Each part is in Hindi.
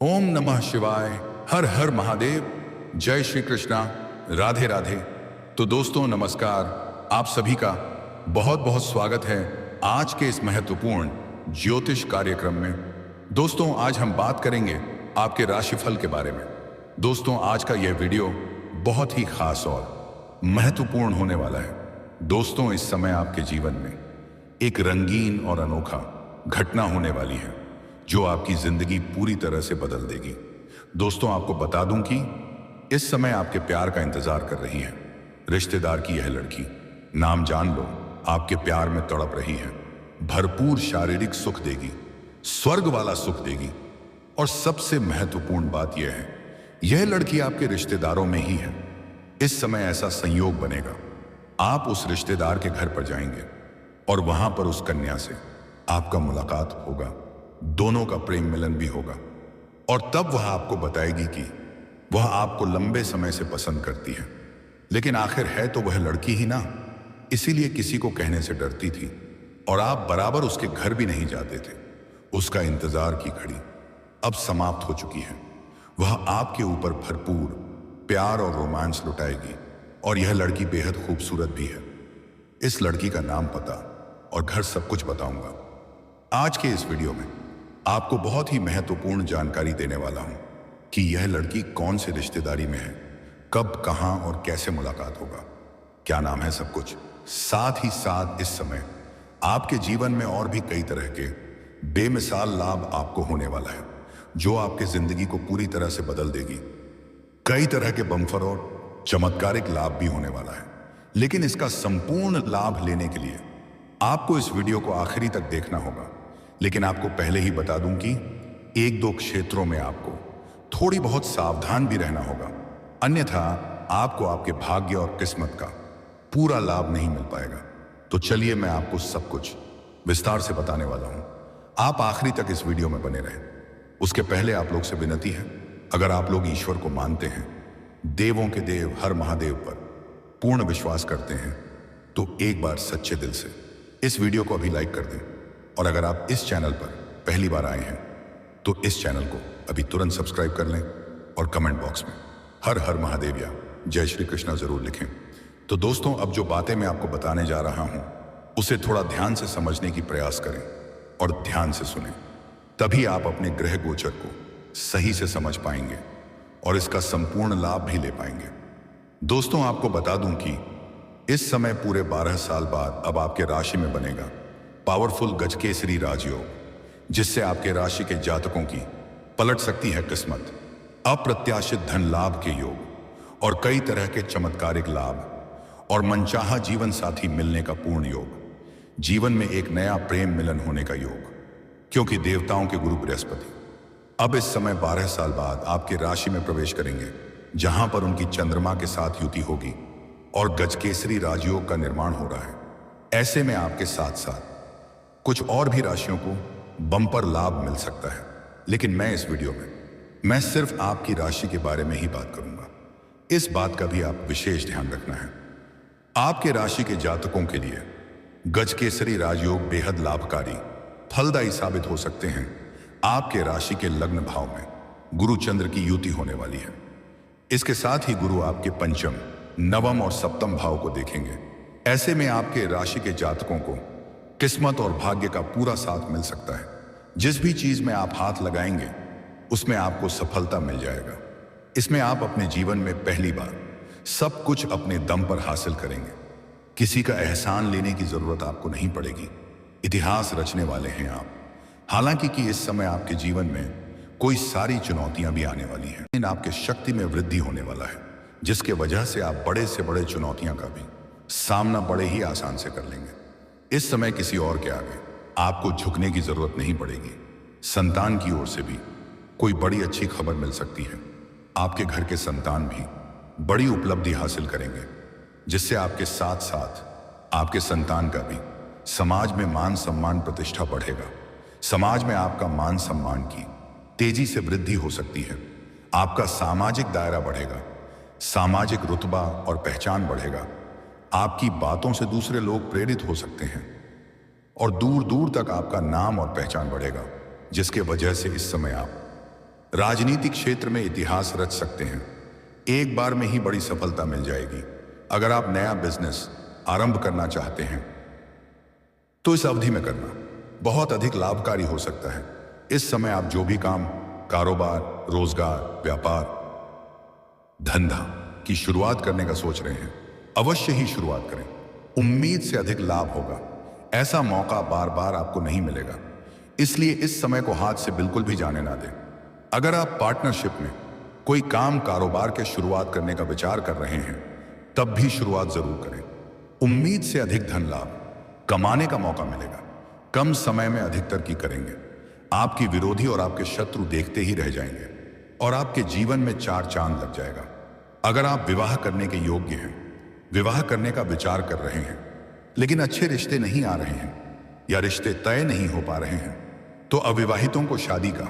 ओम नमः शिवाय। हर हर महादेव। जय श्री कृष्णा। राधे राधे। तो दोस्तों नमस्कार। आप सभी का बहुत बहुत स्वागत है आज के इस महत्वपूर्ण ज्योतिष कार्यक्रम में। दोस्तों आज हम बात करेंगे आपके राशिफल के बारे में। दोस्तों आज का यह वीडियो बहुत ही खास और महत्वपूर्ण होने वाला है। दोस्तों इस समय आपके जीवन में एक रंगीन और अनोखा घटना होने वाली है जो आपकी जिंदगी पूरी तरह से बदल देगी। दोस्तों आपको बता दूं कि इस समय आपके प्यार का इंतजार कर रही है रिश्तेदार की यह लड़की। नाम जान लो, आपके प्यार में तड़प रही है, भरपूर शारीरिक सुख देगी, स्वर्ग वाला सुख देगी। और सबसे महत्वपूर्ण बात यह है, यह लड़की आपके रिश्तेदारों में ही है। इस समय ऐसा संयोग बनेगा, आप उस रिश्तेदार के घर पर जाएंगे और वहां पर उस कन्या से आपका मुलाकात होगा, दोनों का प्रेम मिलन भी होगा। और तब वह आपको बताएगी कि वह आपको लंबे समय से पसंद करती है, लेकिन आखिर है तो वह लड़की ही ना, इसीलिए किसी को कहने से डरती थी और आप बराबर उसके घर भी नहीं जाते थे। उसका इंतजार की घड़ी अब समाप्त हो चुकी है। वह आपके ऊपर भरपूर प्यार और रोमांस लुटाएगी और यह लड़की बेहद खूबसूरत भी है। इस लड़की का नाम, पता और घर सब कुछ बताऊंगा। आज के इस वीडियो में आपको बहुत ही महत्वपूर्ण जानकारी देने वाला हूं कि यह लड़की कौन से रिश्तेदारी में है, कब, कहां और कैसे मुलाकात होगा, क्या नाम है, सब कुछ। साथ ही साथ इस समय आपके जीवन में और भी कई तरह के बेमिसाल लाभ आपको होने वाला है जो आपकी जिंदगी को पूरी तरह से बदल देगी। कई तरह के बम्फर और चमत्कारिक लाभ भी होने वाला है, लेकिन इसका संपूर्ण लाभ लेने के लिए आपको इस वीडियो को आखिरी तक देखना होगा। लेकिन आपको पहले ही बता दूं कि एक दो क्षेत्रों में आपको थोड़ी बहुत सावधान भी रहना होगा, अन्यथा आपको आपके भाग्य और किस्मत का पूरा लाभ नहीं मिल पाएगा। तो चलिए मैं आपको सब कुछ विस्तार से बताने वाला हूं, आप आखिरी तक इस वीडियो में बने रहें। उसके पहले आप लोग से विनती है, अगर आप लोग ईश्वर को मानते हैं, देवों के देव हर महादेव पर पूर्ण विश्वास करते हैं, तो एक बार सच्चे दिल से इस वीडियो को अभी लाइक कर दें। और अगर आप इस चैनल पर पहली बार आए हैं तो इस चैनल को अभी तुरंत सब्सक्राइब कर लें और कमेंट बॉक्स में हर हर महादेव या जय श्री कृष्णा जरूर लिखें। तो दोस्तों अब जो बातें मैं आपको बताने जा रहा हूं उसे थोड़ा ध्यान से समझने की प्रयास करें और ध्यान से सुनें, तभी आप अपने ग्रह गोचर को सही से समझ पाएंगे और इसका संपूर्ण लाभ भी ले पाएंगे। दोस्तों आपको बता दूं कि इस समय पूरे 12 साल बाद अब आपके राशि में बनेगा पावरफुल गजकेसरी राजयोग, जिससे आपके राशि के जातकों की पलट सकती है किस्मत, अप्रत्याशित धन लाभ के योग और कई तरह के चमत्कारिक लाभ और मनचाहा जीवन साथी मिलने का पूर्ण योग, जीवन में एक नया प्रेम मिलन होने का योग, क्योंकि देवताओं के गुरु बृहस्पति अब इस समय 12 साल बाद आपके राशि में प्रवेश करेंगे, जहां पर उनकी चंद्रमा के साथ युति होगी और गजकेसरी राजयोग का निर्माण हो रहा है। ऐसे में आपके साथ साथ कुछ और भी राशियों को बम्पर लाभ मिल सकता है, लेकिन मैं इस वीडियो में मैं सिर्फ आपकी राशि के बारे में ही बात करूंगा। इस बात का भी आप विशेष ध्यान रखना है। आपके राशि के जातकों के लिए गजकेसरी राजयोग बेहद लाभकारी फलदायी साबित हो सकते हैं। आपके राशि के लग्न भाव में गुरु चंद्र की युति होने वाली है। इसके साथ ही गुरु आपके पंचम, नवम और सप्तम भाव को देखेंगे। ऐसे में आपके राशि के जातकों को किस्मत और भाग्य का पूरा साथ मिल सकता है। जिस भी चीज में आप हाथ लगाएंगे उसमें आपको सफलता मिल जाएगा। इसमें आप अपने जीवन में पहली बार सब कुछ अपने दम पर हासिल करेंगे। किसी का एहसान लेने की जरूरत आपको नहीं पड़ेगी। इतिहास रचने वाले हैं आप। हालांकि कि इस समय आपके जीवन में कोई सारी चुनौतियां भी आने वाली हैं, लेकिन आपके शक्ति में वृद्धि होने वाला है, जिसके वजह से आप बड़े से बड़े चुनौतियां का भी सामना बड़े ही आसान से कर लेंगे। इस समय किसी और के आगे आपको झुकने की जरूरत नहीं पड़ेगी। संतान की ओर से भी कोई बड़ी अच्छी खबर मिल सकती है। आपके घर के संतान भी बड़ी उपलब्धि हासिल करेंगे, जिससे आपके साथ साथ आपके संतान का भी समाज में मान सम्मान प्रतिष्ठा बढ़ेगा। समाज में आपका मान सम्मान की तेजी से वृद्धि हो सकती है। आपका सामाजिक दायरा बढ़ेगा, सामाजिक रुतबा और पहचान बढ़ेगा। आपकी बातों से दूसरे लोग प्रेरित हो सकते हैं और दूर दूर तक आपका नाम और पहचान बढ़ेगा, जिसके वजह से इस समय आप राजनीतिक क्षेत्र में इतिहास रच सकते हैं। एक बार में ही बड़ी सफलता मिल जाएगी। अगर आप नया बिजनेस आरंभ करना चाहते हैं तो इस अवधि में करना बहुत अधिक लाभकारी हो सकता है। इस समय आप जो भी काम, कारोबार, रोजगार, व्यापार, धंधा की शुरुआत करने का सोच रहे हैं, अवश्य ही शुरुआत करें। उम्मीद से अधिक लाभ होगा। ऐसा मौका बार बार आपको नहीं मिलेगा, इसलिए इस समय को हाथ से बिल्कुल भी जाने ना दें। अगर आप पार्टनरशिप में कोई काम, कारोबार के शुरुआत करने का विचार कर रहे हैं, तब भी शुरुआत जरूर करें। उम्मीद से अधिक धन लाभ कमाने का मौका मिलेगा। कम समय में अधिक तरक्की करेंगे। आपकी विरोधी और आपके शत्रु देखते ही रह जाएंगे और आपके जीवन में चार चांद लग जाएगा। अगर आप विवाह करने के योग्य हैं, विवाह करने का विचार कर रहे हैं, लेकिन अच्छे रिश्ते नहीं आ रहे हैं या रिश्ते तय नहीं हो पा रहे हैं, तो अविवाहितों को शादी का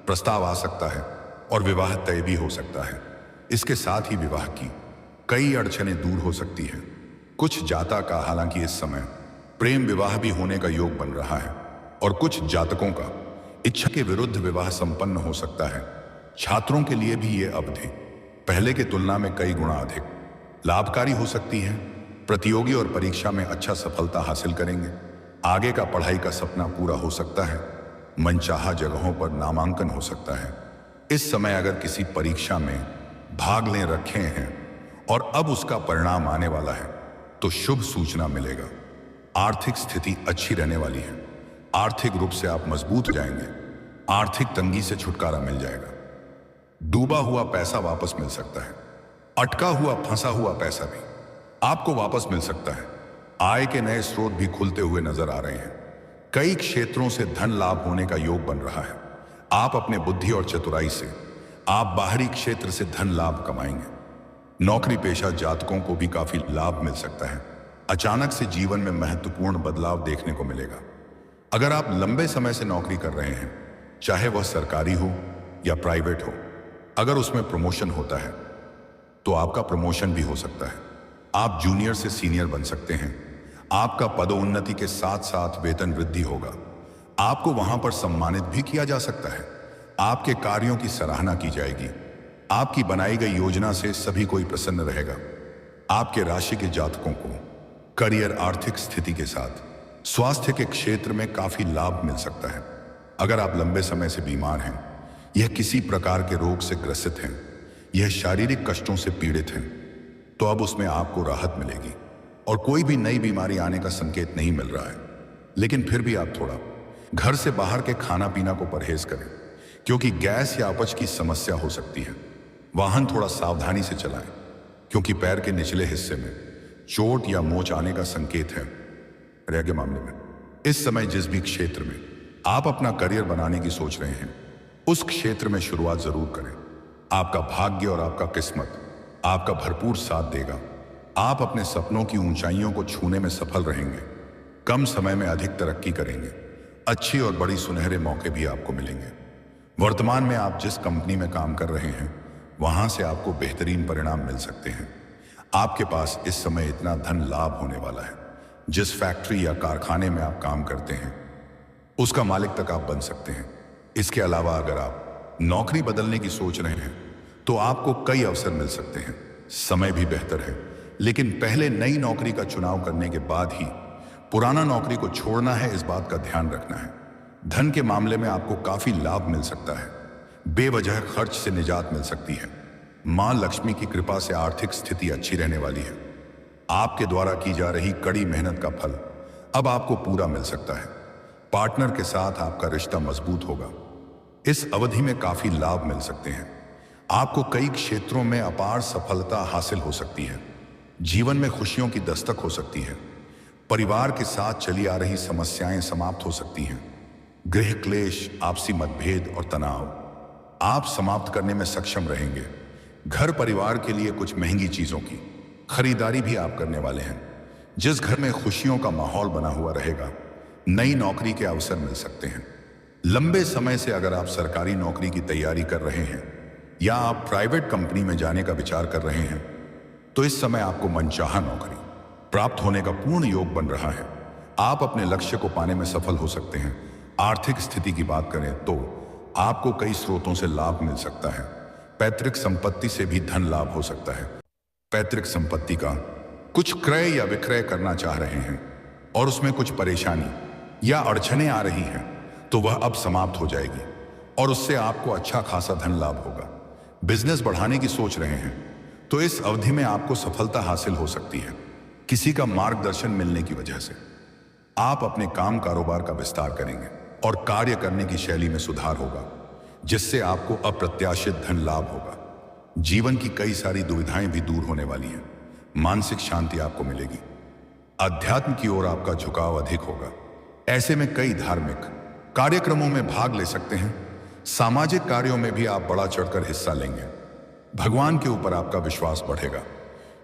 प्रस्ताव आ सकता है और विवाह तय भी हो सकता है। इसके साथ ही विवाह की कई अड़चनें दूर हो सकती हैं। कुछ जातक का हालांकि इस समय प्रेम विवाह भी होने का योग बन रहा है और कुछ जातकों का इच्छा के विरुद्ध विवाह संपन्न हो सकता है। छात्रों के लिए भी ये अवधि पहले की तुलना में कई गुना अधिक लाभकारी हो सकती है। प्रतियोगी और परीक्षा में अच्छा सफलता हासिल करेंगे। आगे का पढ़ाई का सपना पूरा हो सकता है। मनचाहा जगहों पर नामांकन हो सकता है। इस समय अगर किसी परीक्षा में भाग ले रखे हैं और अब उसका परिणाम आने वाला है, तो शुभ सूचना मिलेगा। आर्थिक स्थिति अच्छी रहने वाली है। आर्थिक रूप से आप मजबूत हो जाएंगे। आर्थिक तंगी से छुटकारा मिल जाएगा। डूबा हुआ पैसा वापस मिल सकता है। अटका हुआ, फंसा हुआ पैसा भी आपको वापस मिल सकता है। आय के नए स्रोत भी खुलते हुए नजर आ रहे हैं। कई क्षेत्रों से धन लाभ होने का योग बन रहा है। आप अपने बुद्धि और चतुराई से आप बाहरी क्षेत्र से धन लाभ कमाएंगे। नौकरी पेशा जातकों को भी काफी लाभ मिल सकता है। अचानक से जीवन में महत्वपूर्ण बदलाव देखने को मिलेगा। अगर आप लंबे समय से नौकरी कर रहे हैं, चाहे वह सरकारी हो या प्राइवेट हो, अगर उसमें प्रमोशन होता है तो आपका प्रमोशन भी हो सकता है। आप जूनियर से सीनियर बन सकते हैं। आपका पदोन्नति के साथ साथ वेतन वृद्धि होगा। आपको वहां पर सम्मानित भी किया जा सकता है। आपके कार्यों की सराहना की जाएगी। आपकी बनाई गई योजना से सभी कोई प्रसन्न रहेगा। आपके राशि के जातकों को करियर, आर्थिक स्थिति के साथ स्वास्थ्य के क्षेत्र में काफी लाभ मिल सकता है। अगर आप लंबे समय से बीमार हैं, यह किसी प्रकार के रोग से ग्रसित हैं, यह शारीरिक कष्टों से पीड़ित हैं, तो अब उसमें आपको राहत मिलेगी और कोई भी नई बीमारी आने का संकेत नहीं मिल रहा है। लेकिन फिर भी आप थोड़ा घर से बाहर के खाना पीना को परहेज करें, क्योंकि गैस या अपच की समस्या हो सकती है। वाहन थोड़ा सावधानी से चलाएं, क्योंकि पैर के निचले हिस्से में चोट या मोच आने का संकेत है। रह के मामले में इस समय जिस भी क्षेत्र में आप अपना करियर बनाने की सोच रहे हैं, उस क्षेत्र में शुरुआत जरूर करें। आपका भाग्य और आपका किस्मत आपका भरपूर साथ देगा। आप अपने सपनों की ऊंचाइयों को छूने में सफल रहेंगे। कम समय में अधिक तरक्की करेंगे। अच्छी और बड़ी सुनहरे मौके भी आपको मिलेंगे। वर्तमान में आप जिस कंपनी में काम कर रहे हैं, वहां से आपको बेहतरीन परिणाम मिल सकते हैं। आपके पास इस समय इतना धन लाभ होने वाला है। जिस फैक्ट्री या कारखाने में आप काम करते हैं, उसका मालिक तक आप बन सकते हैं। इसके अलावा अगर आप नौकरी बदलने की सोच रहे हैं, तो आपको कई अवसर मिल सकते हैं। समय भी बेहतर है, लेकिन पहले नई नौकरी का चुनाव करने के बाद ही पुराना नौकरी को छोड़ना है, इस बात का ध्यान रखना है। धन के मामले में आपको काफी लाभ मिल सकता है। बेवजह खर्च से निजात मिल सकती है। मां लक्ष्मी की कृपा से आर्थिक स्थिति अच्छी रहने वाली है। आपके द्वारा की जा रही कड़ी मेहनत का फल अब आपको पूरा मिल सकता है। पार्टनर के साथ आपका रिश्ता मजबूत होगा। इस अवधि में काफी लाभ मिल सकते हैं। आपको कई क्षेत्रों में अपार सफलता हासिल हो सकती है। जीवन में खुशियों की दस्तक हो सकती है। परिवार के साथ चली आ रही समस्याएं समाप्त हो सकती हैं। गृह क्लेश, आपसी मतभेद और तनाव आप समाप्त करने में सक्षम रहेंगे। घर परिवार के लिए कुछ महंगी चीजों की खरीदारी भी आप करने वाले हैं। जिस घर में खुशियों का माहौल बना हुआ रहेगा, नई नौकरी के अवसर मिल सकते हैं। लंबे समय से अगर आप सरकारी नौकरी की तैयारी कर रहे हैं या आप प्राइवेट कंपनी में जाने का विचार कर रहे हैं, तो इस समय आपको मनचाहा नौकरी प्राप्त होने का पूर्ण योग बन रहा है। आप अपने लक्ष्य को पाने में सफल हो सकते हैं। आर्थिक स्थिति की बात करें तो आपको कई स्रोतों से लाभ मिल सकता है। पैतृक संपत्ति से भी धन लाभ हो सकता है। पैतृक संपत्ति का कुछ क्रय या विक्रय करना चाह रहे हैं और उसमें कुछ परेशानी या अड़चने आ रही हैं, तो वह अब समाप्त हो जाएगी और उससे आपको अच्छा खासा धन लाभ होगा। बिजनेस बढ़ाने की सोच रहे हैं तो इस अवधि में आपको सफलता हासिल हो सकती है। किसी का मार्गदर्शन मिलने की वजह से आप अपने काम कारोबार का विस्तार करेंगे और कार्य करने की शैली में सुधार होगा, जिससे आपको अप्रत्याशित धन लाभ होगा। जीवन की कई सारी दुविधाएं भी दूर होने वाली हैं। मानसिक शांति आपको मिलेगी। अध्यात्म की ओर आपका झुकाव अधिक होगा। ऐसे में कई धार्मिक कार्यक्रमों में भाग ले सकते हैं। सामाजिक कार्यों में भी आप बढ़ा चढ़कर हिस्सा लेंगे। भगवान के ऊपर आपका विश्वास बढ़ेगा,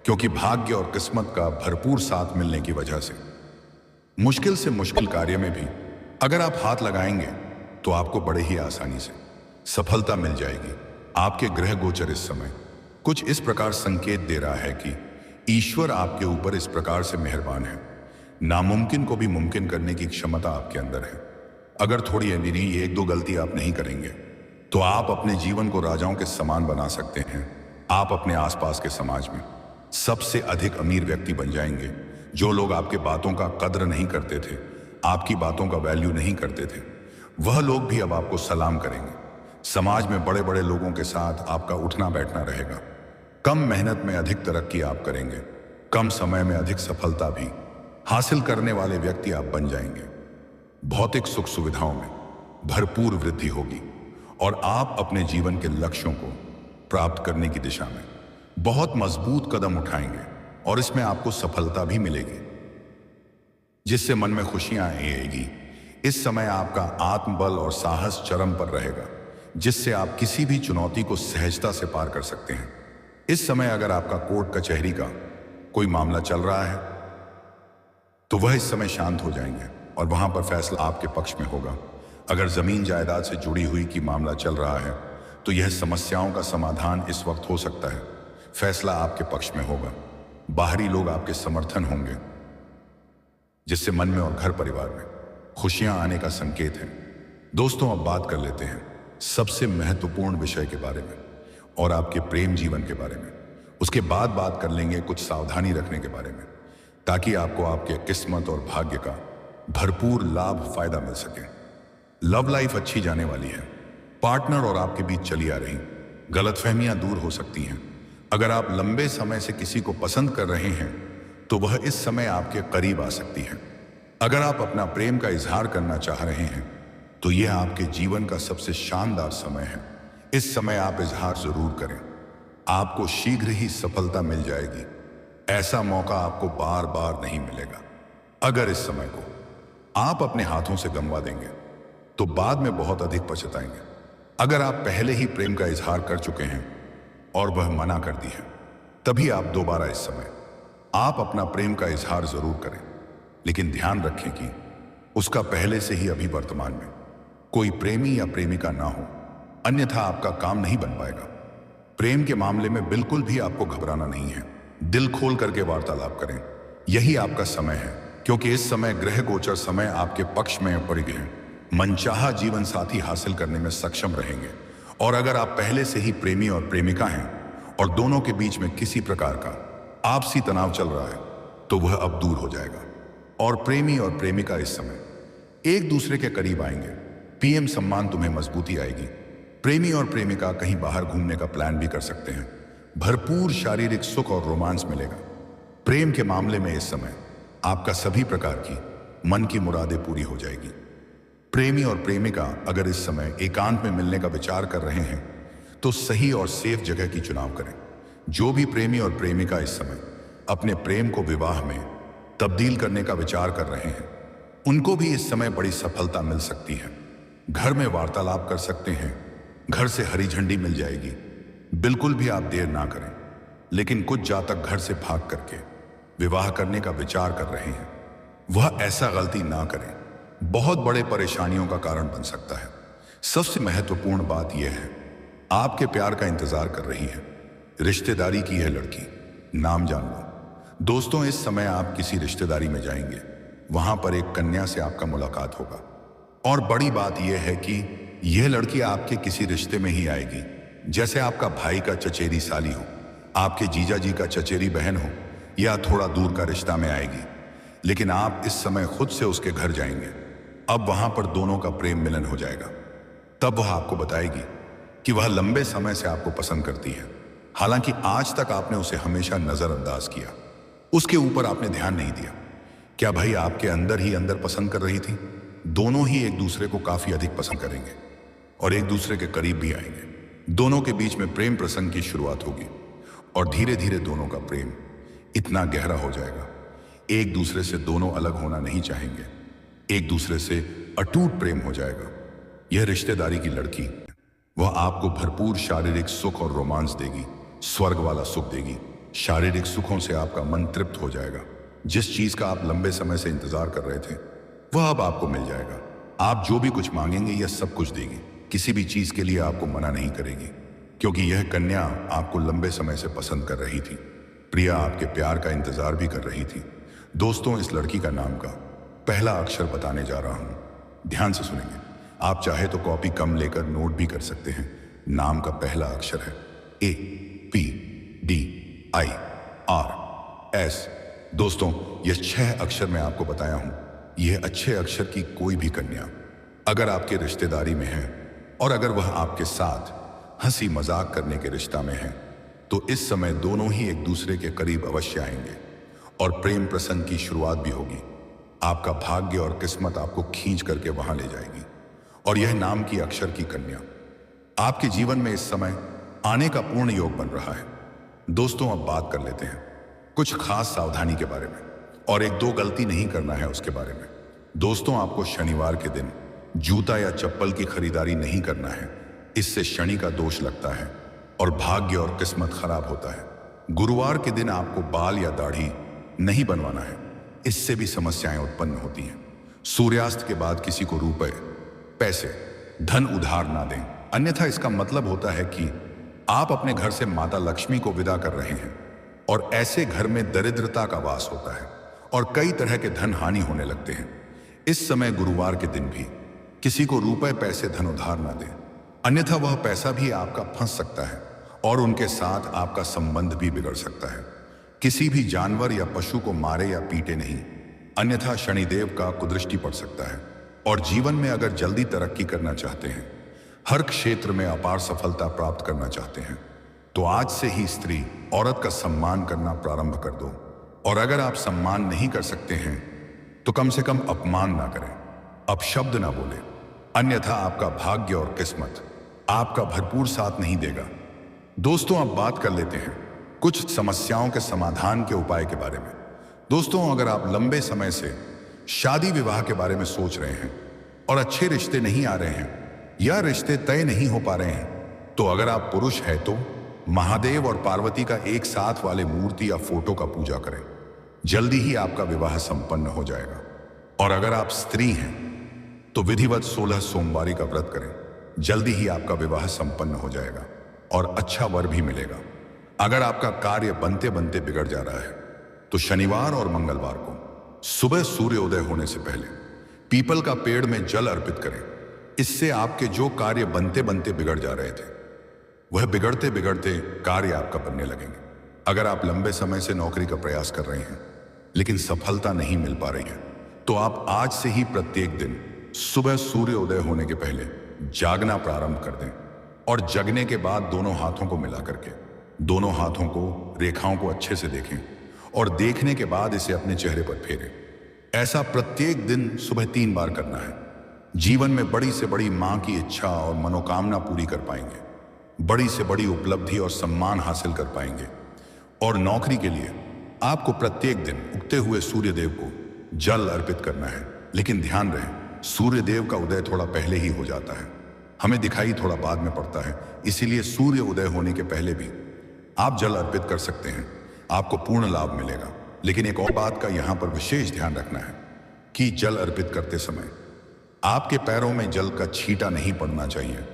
क्योंकि भाग्य और किस्मत का भरपूर साथ मिलने की वजह से मुश्किल से मुश्किल कार्य में भी अगर आप हाथ लगाएंगे तो आपको बड़े ही आसानी से सफलता मिल जाएगी। आपके ग्रह गोचर इस समय कुछ इस प्रकार संकेत दे रहा है कि ईश्वर आपके ऊपर इस प्रकार से मेहरबान है। नामुमकिन को भी मुमकिन करने की क्षमता आपके अंदर है। अगर थोड़ी निरी एक दो गलती आप नहीं करेंगे तो आप अपने जीवन को राजाओं के समान बना सकते हैं। आप अपने आसपास के समाज में सबसे अधिक अमीर व्यक्ति बन जाएंगे। जो लोग आपके बातों का कद्र नहीं करते थे, आपकी बातों का वैल्यू नहीं करते थे, वह लोग भी अब आपको सलाम करेंगे। समाज में बड़े बड़े लोगों के साथ आपका उठना बैठना रहेगा। कम मेहनत में अधिक तरक्की आप करेंगे। कम समय में अधिक सफलता भी हासिल करने वाले व्यक्ति आप बन जाएंगे। भौतिक सुख सुविधाओं में भरपूर वृद्धि होगी और आप अपने जीवन के लक्ष्यों को प्राप्त करने की दिशा में बहुत मजबूत कदम उठाएंगे और इसमें आपको सफलता भी मिलेगी, जिससे मन में खुशियां आएगी। इस समय आपका आत्मबल और साहस चरम पर रहेगा, जिससे आप किसी भी चुनौती को सहजता से पार कर सकते हैं। इस समय अगर आपका कोर्ट कचहरी का कोई मामला चल रहा है तो वह इस समय शांत हो जाएंगे और वहां पर फैसला आपके पक्ष में होगा। अगर जमीन जायदाद से जुड़ी हुई की मामला चल रहा है तो यह समस्याओं का समाधान इस वक्त हो सकता है। फैसला आपके पक्ष में होगा। बाहरी लोग आपके समर्थन होंगे, जिससे मन में और घर परिवार में खुशियां आने का संकेत है। दोस्तों, अब बात कर लेते हैं सबसे महत्वपूर्ण विषय के बारे में और आपके प्रेम जीवन के बारे में। उसके बाद बात कर लेंगे कुछ सावधानी रखने के बारे में, ताकि आपको आपके किस्मत और भाग्य का भरपूर लाभ फायदा मिल सके। लव लाइफ अच्छी जाने वाली है। पार्टनर और आपके बीच चली आ रही गलतफहमियां दूर हो सकती हैं। अगर आप लंबे समय से किसी को पसंद कर रहे हैं तो वह इस समय आपके करीब आ सकती है। अगर आप अपना प्रेम का इजहार करना चाह रहे हैं तो यह आपके जीवन का सबसे शानदार समय है। इस समय आप इजहार जरूर करें। आपको शीघ्र ही सफलता मिल जाएगी। ऐसा मौका आपको बार बार नहीं मिलेगा। अगर इस समय को आप अपने हाथों से गंवा देंगे तो बाद में बहुत अधिक पछताएंगे। अगर आप पहले ही प्रेम का इजहार कर चुके हैं और वह मना कर दी है, तभी आप दोबारा इस समय आप अपना प्रेम का इजहार जरूर करें, लेकिन ध्यान रखें कि उसका पहले से ही अभी वर्तमान में कोई प्रेमी या प्रेमिका ना हो, अन्यथा आपका काम नहीं बन पाएगा। प्रेम के मामले में बिल्कुल भी आपको घबराना नहीं है। दिल खोल करके वार्तालाप करें। यही आपका समय है, क्योंकि इस समय ग्रह गोचर समय आपके पक्ष में पड़ गए हैं। मनचाहा जीवन साथी हासिल करने में सक्षम रहेंगे। और अगर आप पहले से ही प्रेमी और प्रेमिका हैं और दोनों के बीच में किसी प्रकार का आपसी तनाव चल रहा है तो वह अब दूर हो जाएगा और प्रेमी और प्रेमिका इस समय एक दूसरे के करीब आएंगे। पीएम सम्मान तुम्हें मजबूती आएगी। प्रेमी और प्रेमिका कहीं बाहर घूमने का प्लान भी कर सकते हैं। भरपूर शारीरिक सुख और रोमांस मिलेगा। प्रेम के मामले में इस समय आपका सभी प्रकार की मन की मुरादें पूरी हो जाएगी। प्रेमी और प्रेमिका अगर इस समय एकांत में मिलने का विचार कर रहे हैं तो सही और सेफ जगह की चुनाव करें। जो भी प्रेमी और प्रेमिका इस समय अपने प्रेम को विवाह में तब्दील करने का विचार कर रहे हैं, उनको भी इस समय बड़ी सफलता मिल सकती है। घर में वार्तालाप कर सकते हैं। घर से हरी झंडी मिल जाएगी। बिल्कुल भी आप देर ना करें। लेकिन कुछ जातक घर से भाग करके विवाह करने का विचार कर रहे हैं, वह ऐसा गलती ना करें। बहुत बड़े परेशानियों का कारण बन सकता है। सबसे महत्वपूर्ण बात यह है, आपके प्यार का इंतजार कर रही है। रिश्तेदारी की है लड़की, नाम जान लो। दोस्तों, इस समय आप किसी रिश्तेदारी में जाएंगे। वहां पर एक कन्या से आपका मुलाकात होगा और बड़ी बात यह है कि यह लड़की आपके किसी रिश्ते में ही आएगी, जैसे आपका भाई का चचेरी साली हो, आपके जीजा जी का चचेरी बहन हो, या थोड़ा दूर का रिश्ता में आएगी। लेकिन आप इस समय खुद से उसके घर जाएंगे। अब वहां पर दोनों का प्रेम मिलन हो जाएगा। तब वह आपको बताएगी कि वह लंबे समय से आपको पसंद करती है, हालांकि आज तक आपने उसे हमेशा नजरअंदाज किया, उसके ऊपर आपने ध्यान नहीं दिया। क्या भाई आपके अंदर ही अंदर पसंद कर रही थी? दोनों ही एक दूसरे को काफी अधिक पसंद करेंगे और एक दूसरे के करीब भी आएंगे। दोनों के बीच में प्रेम प्रसंग की शुरुआत होगी और धीरे धीरे दोनों का प्रेम इतना गहरा हो जाएगा, एक दूसरे से दोनों अलग होना नहीं चाहेंगे, एक दूसरे से अटूट प्रेम हो जाएगा। यह रिश्तेदारी की लड़की, वह आपको भरपूर शारीरिक सुख और रोमांस देगी, स्वर्ग वाला सुख देगी। शारीरिक सुखों से आपका मन तृप्त हो जाएगा। जिस चीज का आप लंबे समय से इंतजार कर रहे थे वह अब आपको मिल जाएगा। आप जो भी कुछ मांगेंगे यह सब कुछ देगी, किसी भी चीज के लिए आपको मना नहीं करेगी, क्योंकि यह कन्या आपको लंबे समय से पसंद कर रही थी। प्रिया आपके प्यार का इंतजार भी कर रही थी। दोस्तों, इस लड़की का नाम का पहला अक्षर बताने जा रहा हूं, ध्यान से सुनेंगे। आप चाहे तो कॉपी कम लेकर नोट भी कर सकते हैं। नाम का पहला अक्षर है A P D I R S। दोस्तों, यह 6 अक्षर मैं आपको बताया हूं। यह अच्छे अक्षर की कोई भी कन्या अगर आपके रिश्तेदारी में है और अगर वह आपके साथ हंसी मजाक करने के रिश्ता में है, तो इस समय दोनों ही एक दूसरे के करीब अवश्य आएंगे और प्रेम प्रसंग की शुरुआत भी होगी। आपका भाग्य और किस्मत आपको खींच करके वहां ले जाएगी और यह नाम की अक्षर की कन्या आपके जीवन में इस समय आने का पूर्ण योग बन रहा है। दोस्तों, अब बात कर लेते हैं कुछ खास सावधानी के बारे में और 1-2 गलती नहीं करना है उसके बारे में। दोस्तों, आपको शनिवार के दिन जूता या चप्पल की खरीदारी नहीं करना है, इससे शनि का दोष लगता है और भाग्य और किस्मत खराब होता है। गुरुवार के दिन आपको बाल या दाढ़ी नहीं बनवाना है, इससे भी समस्याएं उत्पन्न होती हैं। सूर्यास्त के बाद किसी को रुपए, पैसे, धन उधार ना दें, अन्यथा इसका मतलब होता है कि आप अपने घर से माता लक्ष्मी को विदा कर रहे हैं और ऐसे घर में दरिद्रता का वास होता है और कई तरह के धन हानि होने लगते हैं। इस समय गुरुवार के दिन भी किसी को रुपए, पैसे, धन उधार ना दें, अन्यथा वह पैसा भी आपका फंस सकता है और उनके साथ आपका संबंध भी बिगड़ सकता है। किसी भी जानवर या पशु को मारे या पीटे नहीं, अन्यथा शनिदेव का कुदृष्टि पड़ सकता है। और जीवन में अगर जल्दी तरक्की करना चाहते हैं, हर क्षेत्र में अपार सफलता प्राप्त करना चाहते हैं, तो आज से ही स्त्री, औरत का सम्मान करना प्रारंभ कर दो। और अगर आप सम्मान नहीं कर सकते हैं तो कम से कम अपमान ना करें, अपशब्द ना बोले, अन्यथा आपका भाग्य और किस्मत आपका भरपूर साथ नहीं देगा। दोस्तों, अब बात कर लेते हैं कुछ समस्याओं के समाधान के उपाय के बारे में। दोस्तों, अगर आप लंबे समय से शादी विवाह के बारे में सोच रहे हैं और अच्छे रिश्ते नहीं आ रहे हैं या रिश्ते तय नहीं हो पा रहे हैं, तो अगर आप पुरुष हैं तो महादेव और पार्वती का एक साथ वाले मूर्ति या फोटो का पूजा करें, जल्दी ही आपका विवाह संपन्न हो जाएगा। और अगर आप स्त्री हैं तो विधिवत 16 सोमवारी का व्रत करें, जल्दी ही आपका विवाह संपन्न हो जाएगा और अच्छा वर भी मिलेगा। अगर आपका कार्य बनते बनते बिगड़ जा रहा है तो शनिवार और मंगलवार को सुबह सूर्योदय होने से पहले पीपल का पेड़ में जल अर्पित करें। इससे आपके जो कार्य बनते बनते बिगड़ जा रहे थे वह बिगड़ते बिगड़ते कार्य आपका बनने लगेंगे। अगर आप लंबे समय से नौकरी का प्रयास कर रहे हैं लेकिन सफलता नहीं मिल पा रही है, तो आप आज से ही प्रत्येक दिन सुबह सूर्योदय होने के पहले जागना प्रारंभ कर दें और जगने के बाद दोनों हाथों को मिला करके दोनों हाथों को, रेखाओं को अच्छे से देखें और देखने के बाद इसे अपने चेहरे पर फेरें। ऐसा प्रत्येक दिन सुबह 3 बार करना है। जीवन में बड़ी से बड़ी मां की इच्छा और मनोकामना पूरी कर पाएंगे, बड़ी से बड़ी उपलब्धि और सम्मान हासिल कर पाएंगे। और नौकरी के लिए आपको प्रत्येक दिन उगते हुए सूर्यदेव को जल अर्पित करना है। लेकिन ध्यान रहे, सूर्यदेव का उदय थोड़ा पहले ही हो जाता है, हमें दिखाई थोड़ा बाद में पड़ता है, इसीलिए सूर्य उदय होने के पहले भी आप जल अर्पित कर सकते हैं, आपको पूर्ण लाभ मिलेगा। लेकिन एक और बात का यहां पर विशेष ध्यान रखना है कि जल अर्पित करते समय आपके पैरों में जल का छींटा नहीं पड़ना चाहिए।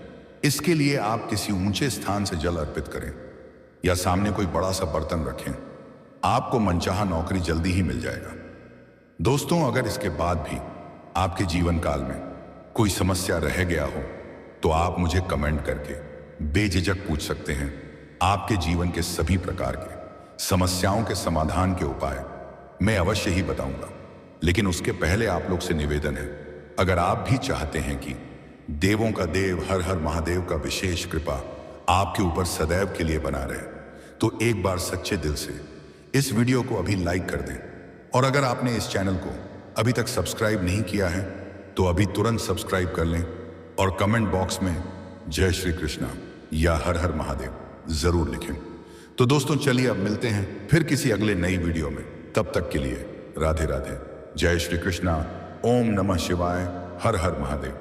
इसके लिए आप किसी ऊंचे स्थान से जल अर्पित करें या सामने कोई बड़ा सा बर्तन रखें, आपको मनचाहा नौकरी जल्दी ही मिल जाएगा। दोस्तों, अगर इसके बाद भी आपके जीवन काल में कोई समस्या रह गया हो तो आप मुझे कमेंट करके बेझिझक पूछ सकते हैं। आपके जीवन के सभी प्रकार के समस्याओं के समाधान के उपाय मैं अवश्य ही बताऊंगा। लेकिन उसके पहले आप लोग से निवेदन है, अगर आप भी चाहते हैं कि देवों का देव हर हर महादेव का विशेष कृपा आपके ऊपर सदैव के लिए बना रहे, तो एक बार सच्चे दिल से इस वीडियो को अभी लाइक कर दें। और अगर आपने इस चैनल को अभी तक सब्सक्राइब नहीं किया है तो अभी तुरंत सब्सक्राइब कर लें और कमेंट बॉक्स में जय श्री कृष्णा या हर हर महादेव जरूर लिखें। तो दोस्तों चलिए अब मिलते हैं फिर किसी अगले नई वीडियो में। तब तक के लिए राधे राधे, जय श्री कृष्णा, ओम नमः शिवाय, हर हर महादेव।